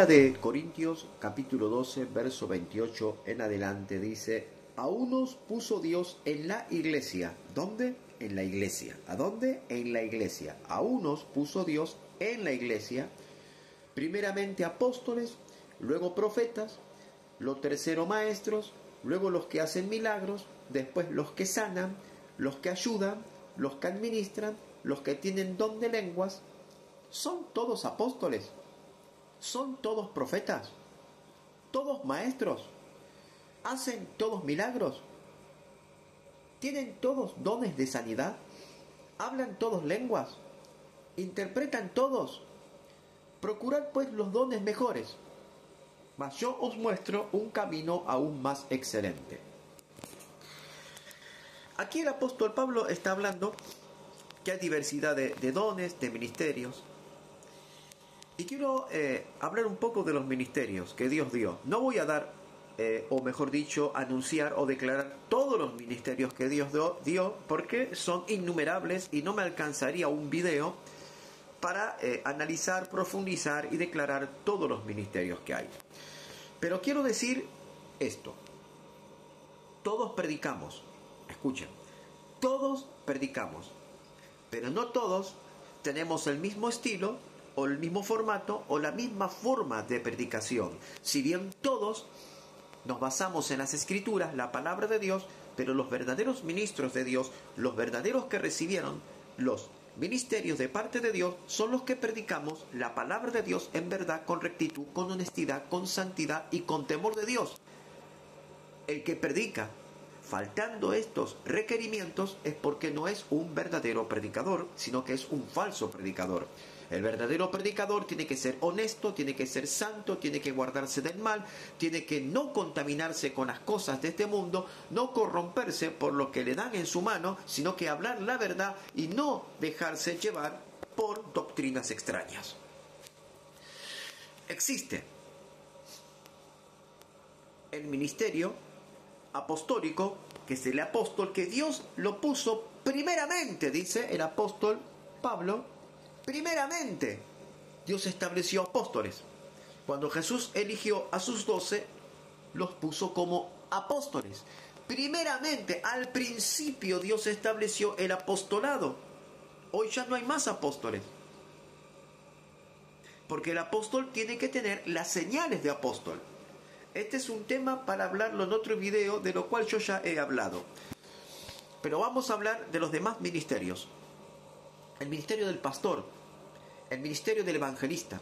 De Corintios capítulo 12, verso 28 en adelante dice: a unos puso Dios en la iglesia. ¿Dónde? En la iglesia. ¿A dónde? En la iglesia. A unos puso Dios en la iglesia, primeramente apóstoles, luego profetas, lo tercero maestros, luego los que hacen milagros, después los que sanan, los que ayudan, los que administran, los que tienen don de lenguas. ¿Son todos apóstoles? ¿Son todos profetas? ¿Todos maestros? ¿Hacen todos milagros? ¿Tienen todos dones de sanidad? ¿Hablan todos lenguas? ¿Interpretan todos? Procurad pues los dones mejores, mas yo os muestro un camino aún más excelente. Aquí el apóstol Pablo está hablando que hay diversidad de dones, de ministerios. Y quiero hablar un poco de los ministerios que Dios dio. No voy a dar, o mejor dicho, anunciar o declarar todos los ministerios que Dios dio, porque son innumerables y no me alcanzaría un video para analizar, profundizar y declarar todos los ministerios que hay. Pero quiero decir esto. Todos predicamos. Escuchen. Todos predicamos. Pero no todos tenemos el mismo estilo, o el mismo formato, o la misma forma de predicación. Si bien todos nos basamos en las Escrituras, la palabra de Dios, pero los verdaderos ministros de Dios, los verdaderos que recibieron los ministerios de parte de Dios, son los que predicamos la palabra de Dios en verdad, con rectitud, con honestidad, con santidad y con temor de Dios. El que predica faltando estos requerimientos es porque no es un verdadero predicador, sino que es un falso predicador. El verdadero predicador tiene que ser honesto, tiene que ser santo, tiene que guardarse del mal, tiene que no contaminarse con las cosas de este mundo, no corromperse por lo que le dan en su mano, sino que hablar la verdad y no dejarse llevar por doctrinas extrañas. Existe el ministerio apostólico, que es el apóstol, que Dios lo puso primeramente, dice el apóstol Pablo. Primeramente, Dios estableció apóstoles. Cuando Jesús eligió a sus 12, los puso como apóstoles. Primeramente, al principio, Dios estableció el apostolado. Hoy ya no hay más apóstoles. Porque el apóstol tiene que tener las señales de apóstol. Este es un tema para hablarlo en otro video, de lo cual yo ya he hablado. Pero vamos a hablar de los demás ministerios. El ministerio del pastor, el ministerio del evangelista,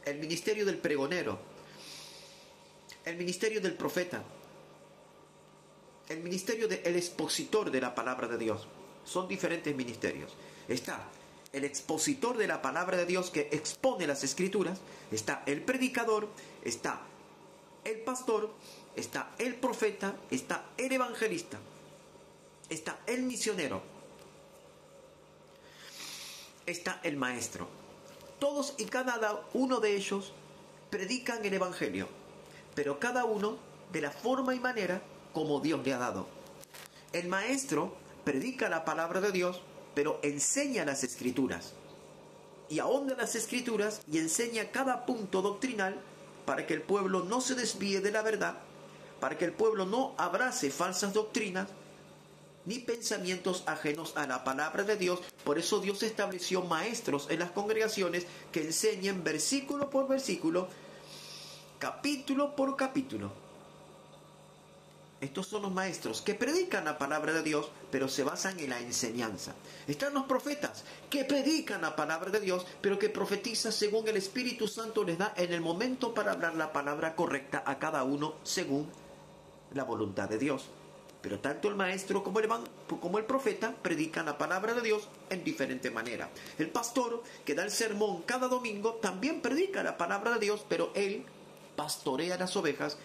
el ministerio del pregonero, el ministerio del profeta, el ministerio del expositor de la palabra de Dios. Son diferentes ministerios. Está el expositor de la palabra de Dios, que expone las Escrituras. Está el predicador, está el pastor, está el profeta, está el evangelista, está el misionero, está el maestro. Todos y cada uno de ellos predican el evangelio, pero cada uno de la forma y manera como Dios le ha dado. El maestro predica la palabra de Dios, pero enseña las Escrituras, y ahonda las Escrituras y enseña cada punto doctrinal para que el pueblo no se desvíe de la verdad, para que el pueblo no abrace falsas doctrinas ni pensamientos ajenos a la palabra de Dios. Por eso Dios estableció maestros en las congregaciones que enseñen versículo por versículo, capítulo por capítulo. Estos son los maestros que predican la palabra de Dios, pero se basan en la enseñanza. Están los profetas que predican la palabra de Dios, pero que profetizan según el Espíritu Santo les da en el momento para hablar la palabra correcta a cada uno según la voluntad de Dios. Pero tanto el maestro como el profeta predican la palabra de Dios en diferente manera. El pastor que da el sermón cada domingo también predica la palabra de Dios, pero él pastorea las ovejas.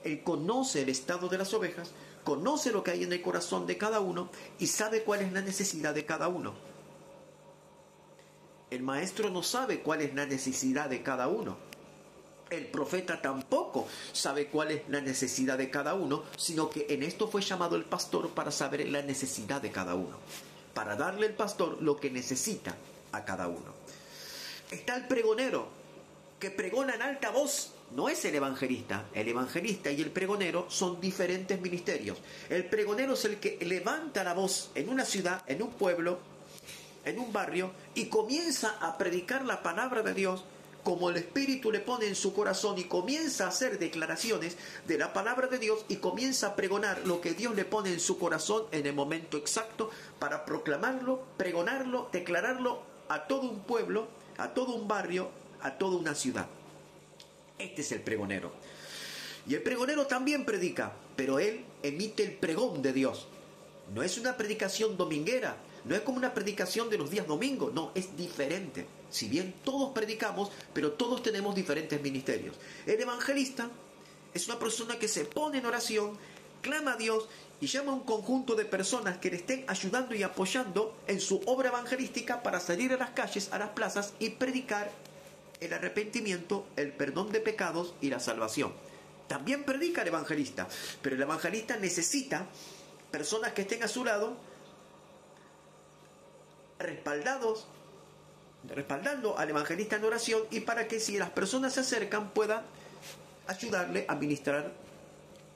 Él conoce el estado de las ovejas, conoce lo que hay en el corazón de cada uno y sabe cuál es la necesidad de cada uno. El maestro no sabe cuál es la necesidad de cada uno. El profeta tampoco sabe cuál es la necesidad de cada uno, sino que en esto fue llamado el pastor para saber la necesidad de cada uno, para darle al pastor lo que necesita a cada uno. Está el pregonero, que pregona en alta voz no es el evangelista. El evangelista y el pregonero son diferentes ministerios. El pregonero es el que levanta la voz en una ciudad, en un pueblo, en un barrio, y comienza a predicar la palabra de Dios como el Espíritu le pone en su corazón, y comienza a hacer declaraciones de la palabra de Dios y comienza a pregonar lo que Dios le pone en su corazón en el momento exacto para proclamarlo, pregonarlo, declararlo a todo un pueblo, a todo un barrio, a toda una ciudad. Este es el pregonero. Y el pregonero también predica, pero él emite el pregón de Dios. No es una predicación dominguera, no es como una predicación de los días domingos, no, es diferente. Si bien todos predicamos, pero todos tenemos diferentes ministerios. El evangelista es una persona que se pone en oración, clama a Dios y llama a un conjunto de personas que le estén ayudando y apoyando en su obra evangelística para salir a las calles, a las plazas y predicar el arrepentimiento, el perdón de pecados y la salvación. También predica el evangelista, pero el evangelista necesita personas que estén a su lado, respaldando al evangelista en oración, y para que si las personas se acercan puedan ayudarle a ministrar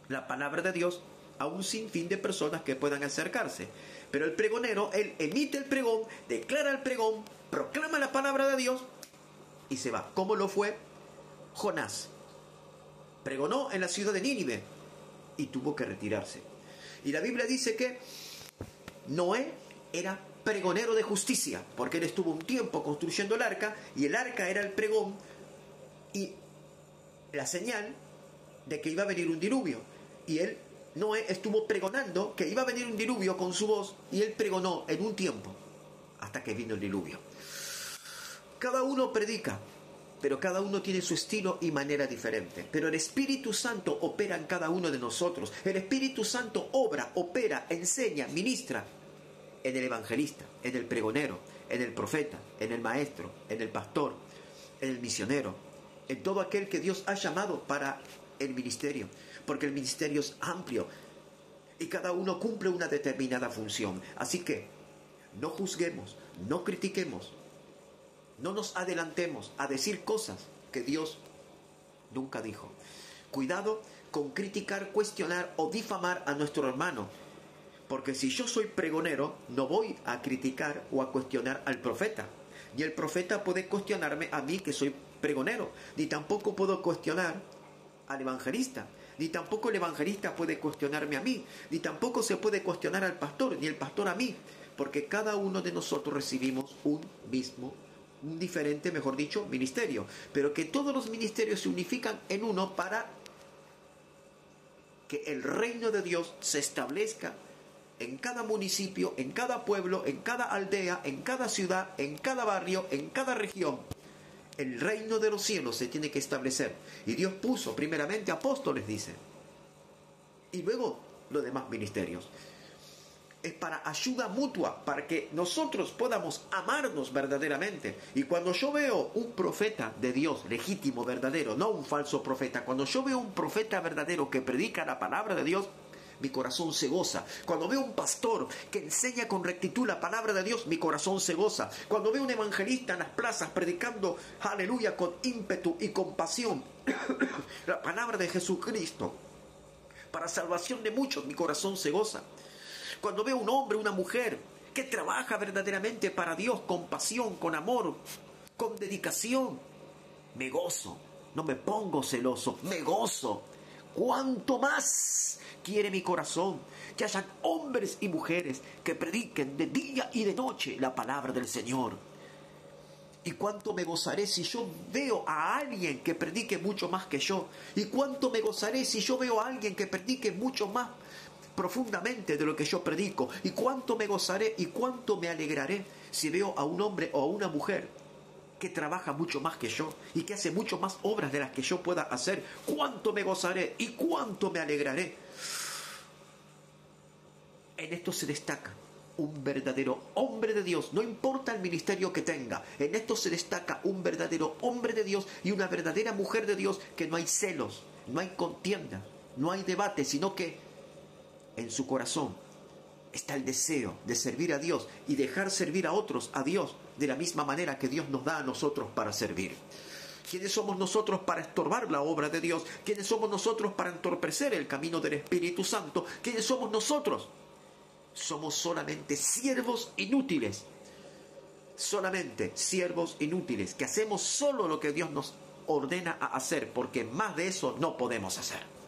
la palabra de Dios a un sinfín de personas que puedan acercarse. Pero el pregonero, él emite el pregón, declara el pregón, proclama la palabra de Dios y se va. ¿Cómo lo fue Jonás? Pregonó en la ciudad de Nínive y tuvo que retirarse. Y la Biblia dice que Noé era pregonero de justicia, porque él estuvo un tiempo construyendo el arca, y el arca era el pregón y la señal de que iba a venir un diluvio. Y Noé estuvo pregonando que iba a venir un diluvio con su voz, y él pregonó en un tiempo hasta que vino el diluvio. Cada uno predica, pero cada uno tiene su estilo y manera diferente. Pero el Espíritu Santo opera en cada uno de nosotros. El Espíritu Santo obra, opera, enseña, ministra en el evangelista, en el pregonero, en el profeta, en el maestro, en el pastor, en el misionero, en todo aquel que Dios ha llamado para el ministerio. Porque el ministerio es amplio y cada uno cumple una determinada función. Así que no juzguemos, no critiquemos, no nos adelantemos a decir cosas que Dios nunca dijo. Cuidado con criticar, cuestionar o difamar a nuestro hermano. Porque si yo soy pregonero, no voy a criticar o a cuestionar al profeta. Ni el profeta puede cuestionarme a mí que soy pregonero. Ni tampoco puedo cuestionar al evangelista. Ni tampoco el evangelista puede cuestionarme a mí. Ni tampoco se puede cuestionar al pastor, ni el pastor a mí. Porque cada uno de nosotros recibimos un diferente, mejor dicho, ministerio. Pero que todos los ministerios se unifican en uno para que el reino de Dios se establezca en cada municipio, en cada pueblo, en cada aldea, en cada ciudad, en cada barrio, en cada región. El reino de los cielos se tiene que establecer. Y Dios puso primeramente apóstoles, dice. Y luego los demás ministerios. Es para ayuda mutua, para que nosotros podamos amarnos verdaderamente. Y cuando yo veo un profeta de Dios, legítimo, verdadero, no un falso profeta, cuando yo veo un profeta verdadero que predica la palabra de Dios, mi corazón se goza. Cuando veo un pastor que enseña con rectitud la palabra de Dios, mi corazón se goza. Cuando veo un evangelista en las plazas predicando, aleluya, con ímpetu y compasión, la palabra de Jesucristo para salvación de muchos, mi corazón se goza. Cuando veo un hombre, una mujer que trabaja verdaderamente para Dios con pasión, con amor, con dedicación, me gozo. No me pongo celoso, me gozo. ¿Cuánto más quiere mi corazón que hayan hombres y mujeres que prediquen de día y de noche la palabra del Señor? Y cuánto me gozaré si yo veo a alguien que predique mucho más que yo. Y cuánto me gozaré si yo veo a alguien que predique mucho más profundamente de lo que yo predico. Y cuánto me gozaré y cuánto me alegraré si veo a un hombre o a una mujer que trabaja mucho más que yo y que hace mucho más obras de las que yo pueda hacer. Cuánto me gozaré y cuánto me alegraré. En esto se destaca un verdadero hombre de Dios, no importa el ministerio que tenga. En esto se destaca un verdadero hombre de Dios y una verdadera mujer de Dios, que no hay celos, no hay contienda, no hay debate, sino que en su corazón está el deseo de servir a Dios y dejar servir a otros a Dios de la misma manera que Dios nos da a nosotros para servir. ¿Quiénes somos nosotros para estorbar la obra de Dios? ¿Quiénes somos nosotros para entorpecer el camino del Espíritu Santo? ¿Quiénes somos nosotros? Somos solamente siervos inútiles. Solamente siervos inútiles, que hacemos solo lo que Dios nos ordena a hacer, porque más de eso no podemos hacer.